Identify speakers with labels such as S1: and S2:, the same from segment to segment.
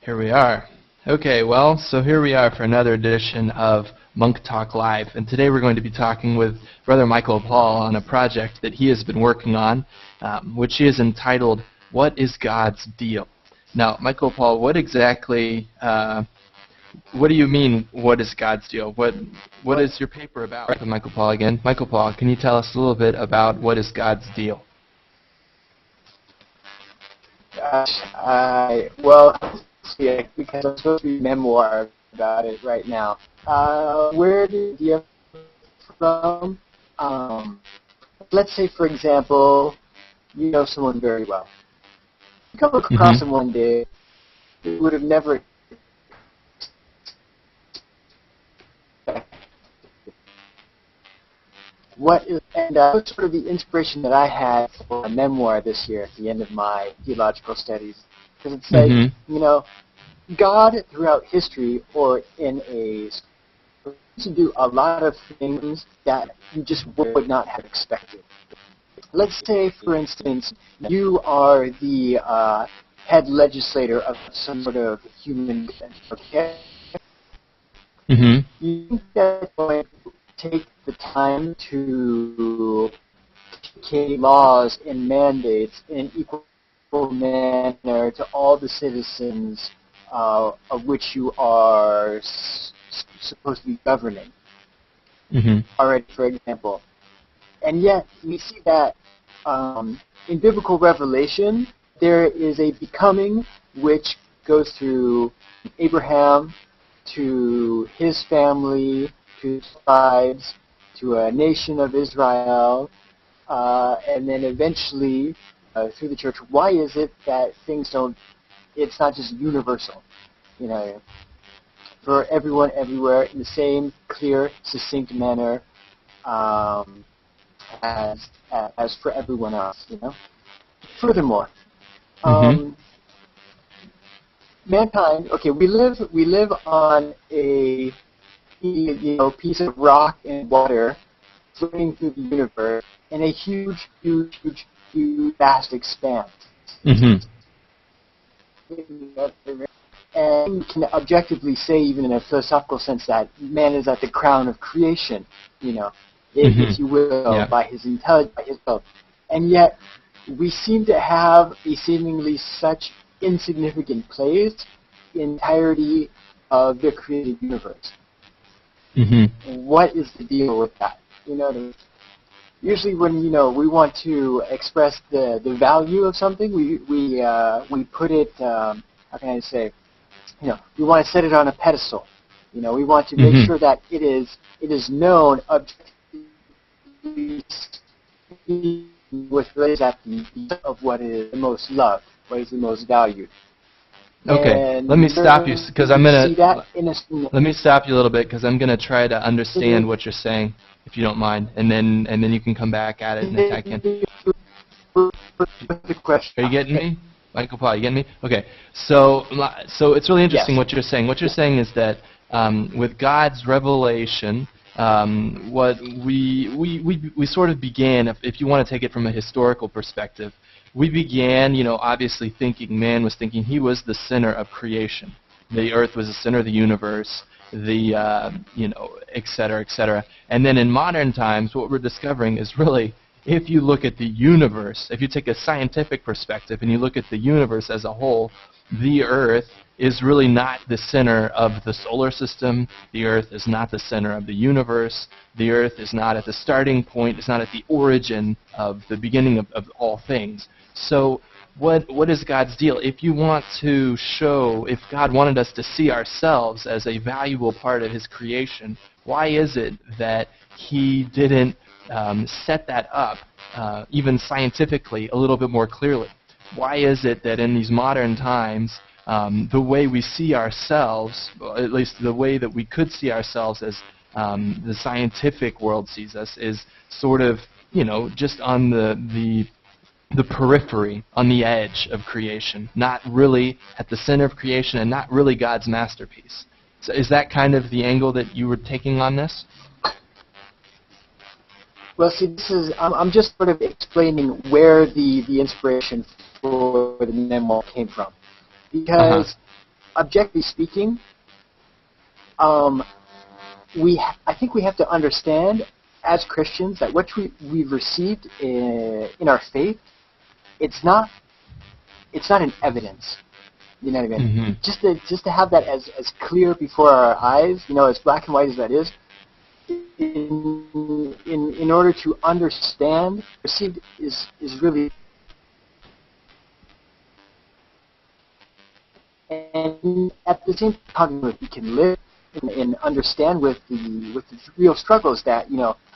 S1: Here we are. Okay, well, so here we are for another edition of Monk Talk Live, and today we're going to be talking with Brother Michael Paul on a project that he has been working on, which is entitled, What is God's Deal? Now, Michael Paul, what exactly, what do you mean, what is God's deal? What is your paper about? Michael Paul again. Michael Paul, can you tell us a little bit about what is God's deal?
S2: Well, because I'm supposed to be memoir about it right now. Where did you from? Let's say, for example, you know someone very well. You come across them one day, you would have never what's sort of the inspiration that I had for a memoir this year at the end of my theological studies? Because it's like, you know, God throughout history or in a to do a lot of things that you just would not have expected. Let's say, for instance, you are the head legislator of some sort of human defense, okay? You think that's going to take the time to communicate laws and mandates in an equal manner to all the citizens of which you are supposed to be governing. Already, for example. And yet, we see that in biblical revelation, there is a becoming which goes through Abraham, to his family, to his tribes, to a nation of Israel, and then eventually through the church. Why is it that things don't, it's not just universal, you know, for everyone everywhere in the same clear, succinct manner as for everyone else, you know? Furthermore, mankind, okay, we live on a piece of rock and water floating through the universe in a huge, vast expanse. And we can objectively say, even in a philosophical sense, that man is at the crown of creation, you know, if you will, by his intelligence, by his will. And yet, we seem to have a seemingly such insignificant place in the entirety of the created universe. What is the deal with that? You know, usually when, you know, we want to express the value of something, we put it, how can I say, you know, we want to set it on a pedestal. You know, we want to make sure that it is known objectively with of what is the most loved, what is the most valued.
S1: Okay, let me stop you because I'm gonna. Let me stop you a little bit because I'm gonna try to understand what you're saying, if you don't mind, and then you can come back at it and attack in. Are you getting me, Michael Paul? You getting me? Okay, so it's really interesting what you're saying. What you're saying is that with God's revelation, what we sort of began, if you want to take it from a historical perspective. We began, you know, obviously thinking, man was thinking he was the center of creation. The earth was the center of the universe, you know, et cetera, et cetera. And then in modern times, what we're discovering is really, if you look at the universe, if you take a scientific perspective and you look at the universe as a whole, the earth is really not the center of the solar system. The earth is not the center of the universe. The earth is not at the starting point. It's not at the origin of the beginning of all things. So what is God's deal? If you want to show, if God wanted us to see ourselves as a valuable part of his creation, why is it that he didn't set that up, even scientifically, a little bit more clearly? Why is it that in these modern times, the way we see ourselves, at least the way that we could see ourselves as the scientific world sees us, is sort of, you know, just on the periphery, on the edge of creation, not really at the center of creation and not really God's masterpiece. So is that kind of the angle that you were taking on this?
S2: Well, see, this is, I'm just sort of explaining where the inspiration for the memoir came from. Because objectively speaking, I think we have to understand as Christians that what we've received in our faith, it's not an evidence. You know what I mean?
S1: Mm-hmm.
S2: Just to have that as clear before our eyes, as black and white as that is, in order to understand, received is really, and at the same time we can live and understand with the real struggles that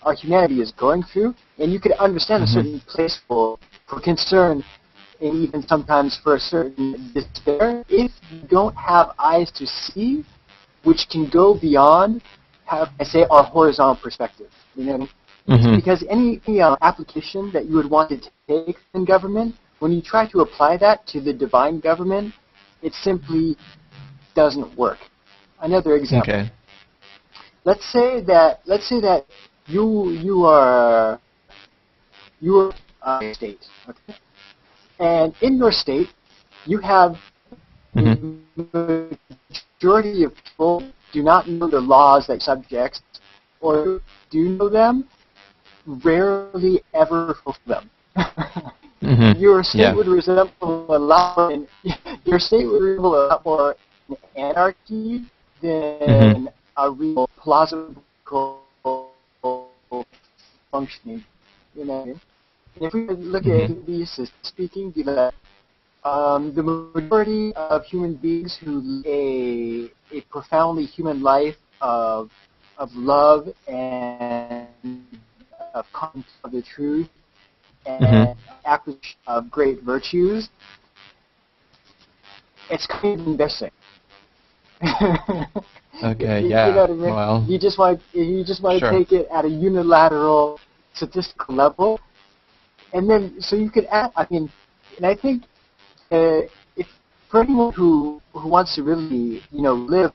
S2: our humanity is going through, and you could understand a certain place for concern, and even sometimes for a certain despair, if you don't have eyes to see, which can go beyond, how I say, our horizontal perspective. You know what I mean? Because any application that you would want to take in government, when you try to apply that to the divine government, it simply doesn't work. Another example.
S1: Okay.
S2: Let's say that you are a state, okay? And in your state, you have the majority of people do not know the laws that subjects, or do know them, rarely ever fulfill them. Your state would resemble a lot. Your state would resemble a lot more anarchy than a real plausible functioning. You know what I mean? If we look at these speaking, the majority of human beings who live a profoundly human life of love and of contempt of the truth and acquisition of great virtues, it's kind of embarrassing.
S1: Okay.
S2: You
S1: Yeah.
S2: know what I mean?
S1: Well.
S2: You just want to take it at a unilateral statistical level, and then so you could add. I mean, and I think if for anyone who wants to really live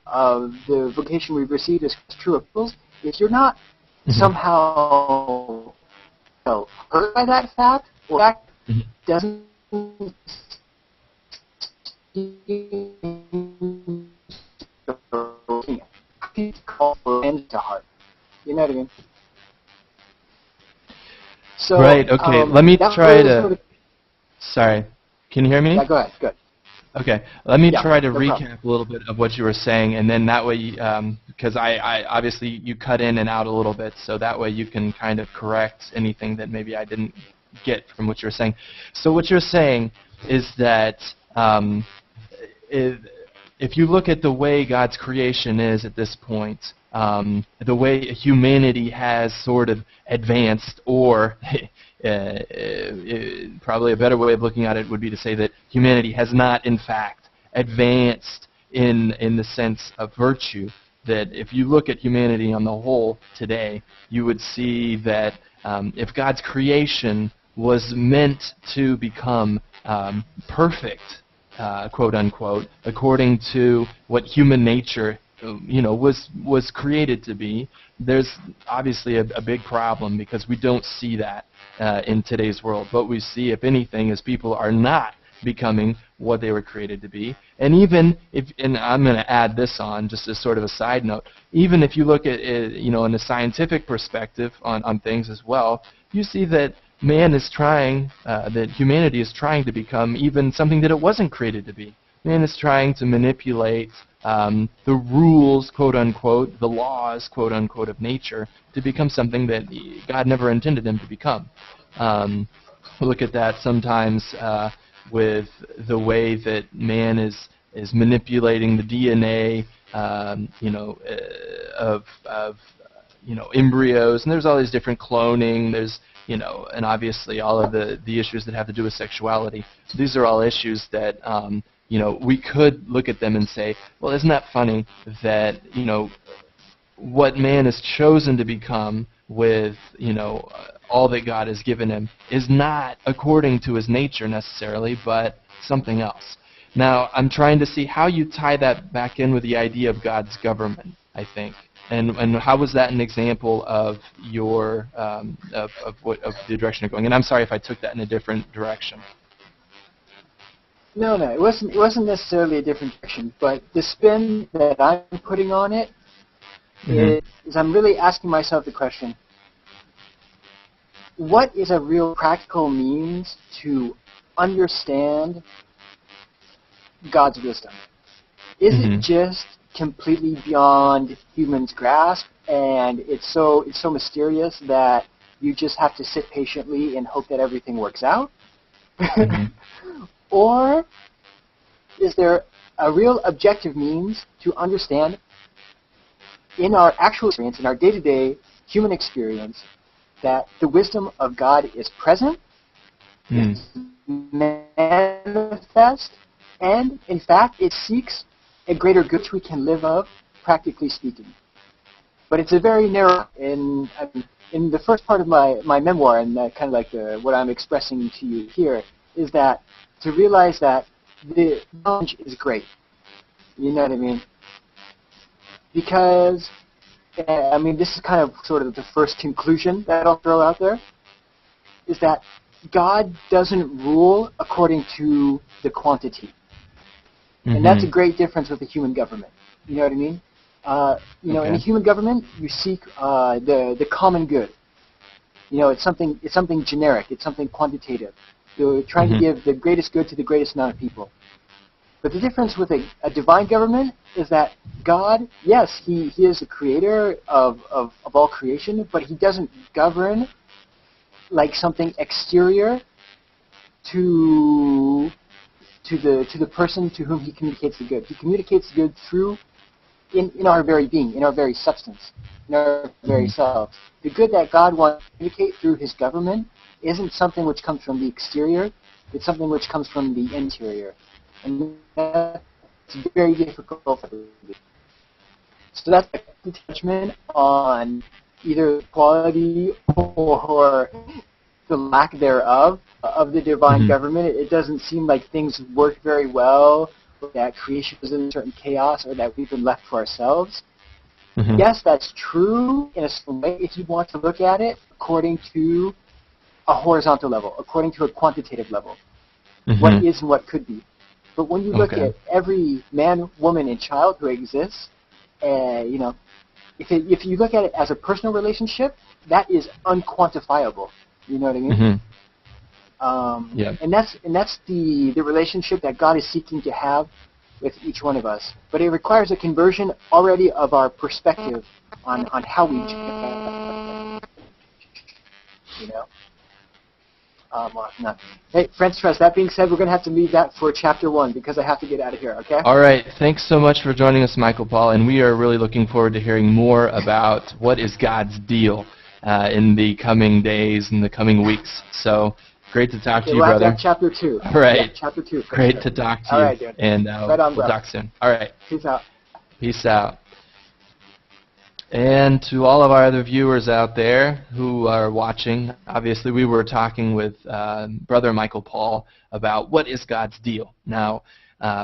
S2: the vocation we've received as true apostles, if you're not somehow hurt by that fact, or that doesn't call for end to heart. You know what I mean? So,
S1: right. Okay. Let me try to. Sorry. Can you hear me?
S2: Yeah. Go ahead. Good.
S1: Okay. Let me try to
S2: no
S1: recap
S2: problem.
S1: a little bit of what you were saying, and then that way, because I obviously you cut in and out a little bit, so that way you can kind of correct anything that maybe I didn't get from what you were saying. So what you're saying is that if you look at the way God's creation is at this point, the way humanity has sort of advanced, or probably a better way of looking at it would be to say that humanity has not, in fact, advanced in the sense of virtue. That if you look at humanity on the whole today, you would see that if God's creation was meant to become perfect, quote unquote, according to what human nature was created to be, there's obviously a big problem, because we don't see that in today's world. What we see, if anything, is people are not becoming what they were created to be. And even if, and I'm going to add this on just as sort of a side note, even if you look at it, in a scientific perspective on things as well, you see that man is trying, that humanity is trying to become even something that it wasn't created to be. Man is trying to manipulate the rules, quote unquote, the laws, quote unquote, of nature to become something that God never intended him to become. Look at that sometimes with the way that man is manipulating the DNA, of embryos, and there's all these different cloning. There's and obviously all of the issues that have to do with sexuality. These are all issues that we could look at them and say, well, isn't that funny that what man has chosen to become with all that God has given him is not according to his nature necessarily, but something else. Now, I'm trying to see how you tie that back in with the idea of God's government, I think. And how was that an example of your of the direction you're going? And I'm sorry if I took that in a different direction.
S2: No, no, it wasn't. It wasn't necessarily a different direction, but the spin that I'm putting on it is I'm really asking myself the question: what is a real practical means to understand God's wisdom? Is it just completely beyond human's grasp, and it's so mysterious that you just have to sit patiently and hope that everything works out? Or is there a real objective means to understand in our actual experience, in our day-to-day human experience, that the wisdom of God is present, is manifest, and in fact it seeks a greater good which we can live of, practically speaking. But it's a very narrow, in the first part of my memoir, and kind of like what I'm expressing to you here, is that to realize that the knowledge is great. You know what I mean? Because, I mean, this is kind of sort of the first conclusion that I'll throw out there, is that God doesn't rule according to the quantity. And that's a great difference with the human government. You know what I mean? You know, in a human government, you seek the common good. You know, it's something generic. It's something quantitative. You're trying to give the greatest good to the greatest amount of people. But the difference with a divine government is that God, yes, He is the creator of all creation, but He doesn't govern like something exterior to the person to whom He communicates the good. He communicates the good through in our very being, in our very substance, in our very selves. The good that God wants to communicate through His government isn't something which comes from the exterior, it's something which comes from the interior. And that's very difficult for me. So that's a judgment on either quality or the lack thereof of the divine government. It doesn't seem like things work very well, or that creation is in certain chaos, or that we've been left to ourselves. Yes, that's true in a certain way if you want to look at it according to a horizontal level, according to a quantitative level, what is and what could be. But when you look at every man, woman, and child who exists, you know, if you look at it as a personal relationship, that is unquantifiable. You know what I mean? And that's the relationship that God is seeking to have with each one of us. But it requires a conversion already of our perspective on how we you know. Well, no. Hey, French Press, that being said, we're going to have to leave that for Chapter 1 because I have to get out of here, okay?
S1: All right. Thanks so much for joining us, Michael Paul, and we are really looking forward to hearing more about what is God's deal in the coming days and the coming weeks. So great to talk to you, brother.
S2: Chapter 2.
S1: All right.
S2: Yeah, Chapter 2.
S1: Great to talk to you.
S2: All right, dude.
S1: And
S2: right on,
S1: we'll talk soon. All right.
S2: Peace out.
S1: Peace out. And to all of our other viewers out there who are watching, obviously we were talking with Brother Michael Paul about what is God's deal. Now,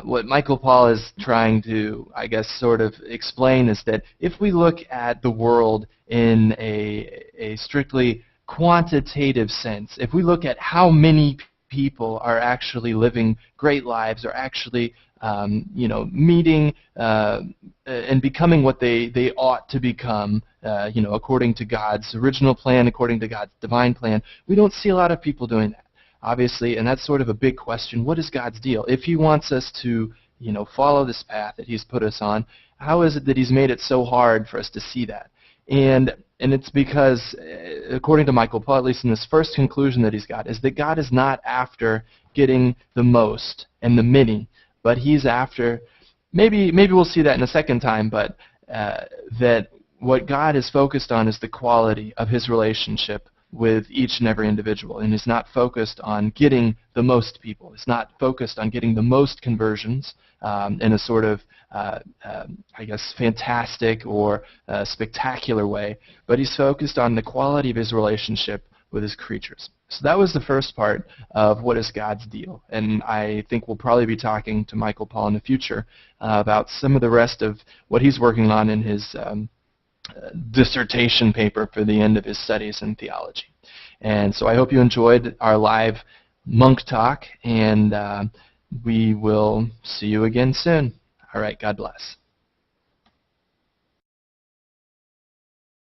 S1: what Michael Paul is trying to, I guess, sort of explain is that if we look at the world in a strictly quantitative sense, if we look at how many people are actually living great lives, or actually you know, meeting and becoming what they ought to become, you know, according to God's original plan, according to God's divine plan, we don't see a lot of people doing that, obviously, and that's sort of a big question. What is God's deal? If He wants us to, you know, follow this path that He's put us on, how is it that He's made it so hard for us to see that? And it's because, according to Michael Paul, at least in this first conclusion that he's got, is that God is not after getting the most and the many, but He's after, maybe we'll see that in a second time, but that what God is focused on is the quality of His relationship with each and every individual, and is not focused on getting the most people. It's not focused on getting the most conversions in a sort of, I guess, fantastic or spectacular way, but He's focused on the quality of His relationship with His creatures. So that was the first part of what is God's deal, and I think we'll probably be talking to Michael Paul in the future about some of the rest of what he's working on in his dissertation paper for the end of his studies in theology. And so I hope you enjoyed our live Monk Talk, and we will see you again soon. All right, God bless.